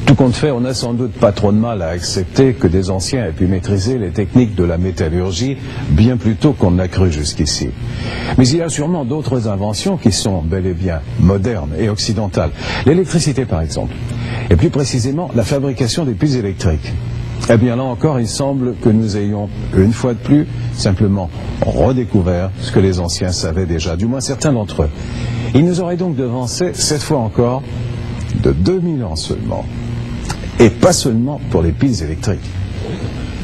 Tout compte fait, on n'a sans doute pas trop de mal à accepter que des anciens aient pu maîtriser les techniques de la métallurgie bien plus tôt qu'on n'a cru jusqu'ici. Mais il y a sûrement d'autres inventions qui sont bel et bien modernes et occidentales. L'électricité par exemple, et plus précisément la fabrication des piles électriques. Eh bien là encore, il semble que nous ayons, une fois de plus, simplement redécouvert ce que les anciens savaient déjà, du moins certains d'entre eux. Ils nous auraient donc devancé, cette fois encore, de 2000 ans seulement. Et pas seulement pour les piles électriques.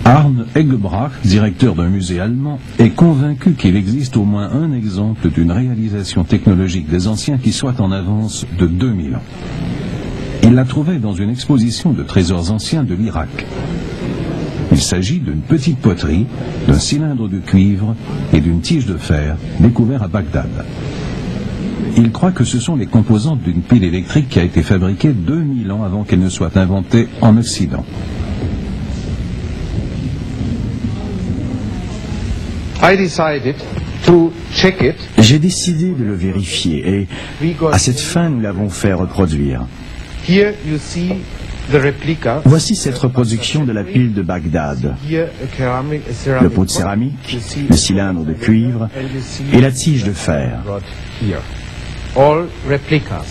Arne Eggebrach, directeur d'un musée allemand, est convaincu qu'il existe au moins un exemple d'une réalisation technologique des anciens qui soit en avance de 2000 ans. Il l'a trouvé dans une exposition de trésors anciens de l'Irak. Il s'agit d'une petite poterie, d'un cylindre de cuivre et d'une tige de fer découvert à Bagdad. Il croit que ce sont les composantes d'une pile électrique qui a été fabriquée 2000 ans avant qu'elle ne soit inventée en Occident. J'ai décidé de le vérifier et à cette fin nous l'avons fait reproduire. Voici cette reproduction de la pile de Bagdad. Le pot de céramique, le cylindre de cuivre et la tige de fer.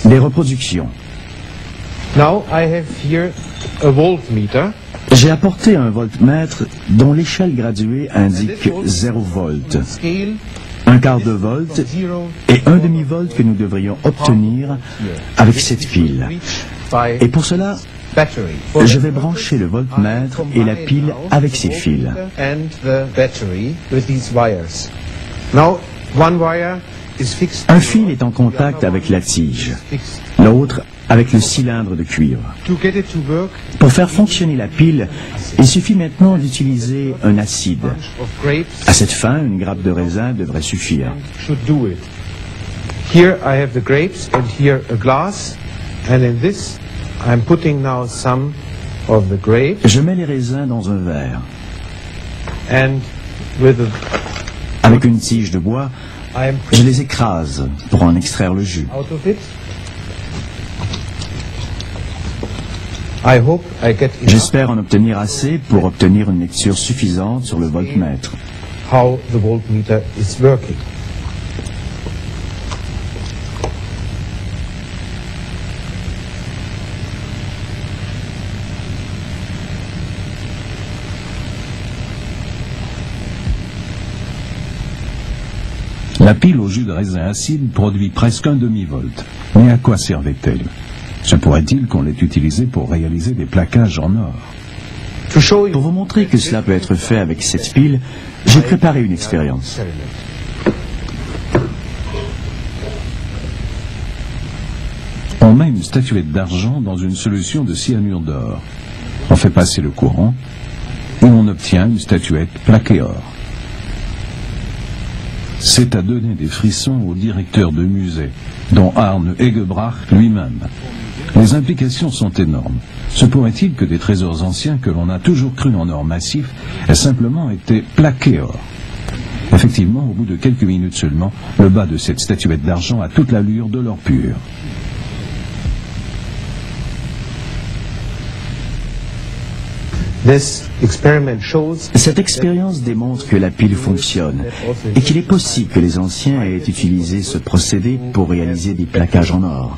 Des reproductions. J'ai apporté un voltmètre dont l'échelle graduée indique 0 volt, un quart de volt et un demi-volt que nous devrions obtenir avec cette pile. Et pour cela, je vais brancher le voltmètre et la pile avec ces fils. Un fil est en contact avec la tige, l'autre avec le cylindre de cuivre. Pour faire fonctionner la pile, il suffit maintenant d'utiliser un acide. À cette fin, une grappe de raisin devrait suffire. Here I have the grapes and here a glass, and in this I'm putting now some of the grapes. Je mets les raisins dans un verre. And with avec une tige de bois, je les écrase pour en extraire le jus. J'espère en obtenir assez pour obtenir une lecture suffisante sur le voltmètre. How the voltmeter is working. La pile au jus de raisin acide produit presque un demi-volt. Mais à quoi servait-elle? Se pourrait-il qu'on l'ait utilisée pour réaliser des plaquages en or? Pour vous montrer que cela peut être fait avec cette pile, j'ai préparé une expérience. On met une statuette d'argent dans une solution de cyanure d'or. On fait passer le courant et on obtient une statuette plaquée or. C'est à donner des frissons au directeur de musée, dont Arne Eggebrach lui-même. Les implications sont énormes. Se pourrait-il que des trésors anciens que l'on a toujours cru en or massif aient simplement été plaqués or? Effectivement, au bout de quelques minutes seulement, le bas de cette statuette d'argent a toute l'allure de l'or pur. Cette expérience démontre que la pile fonctionne et qu'il est possible que les anciens aient utilisé ce procédé pour réaliser des plaquages en or.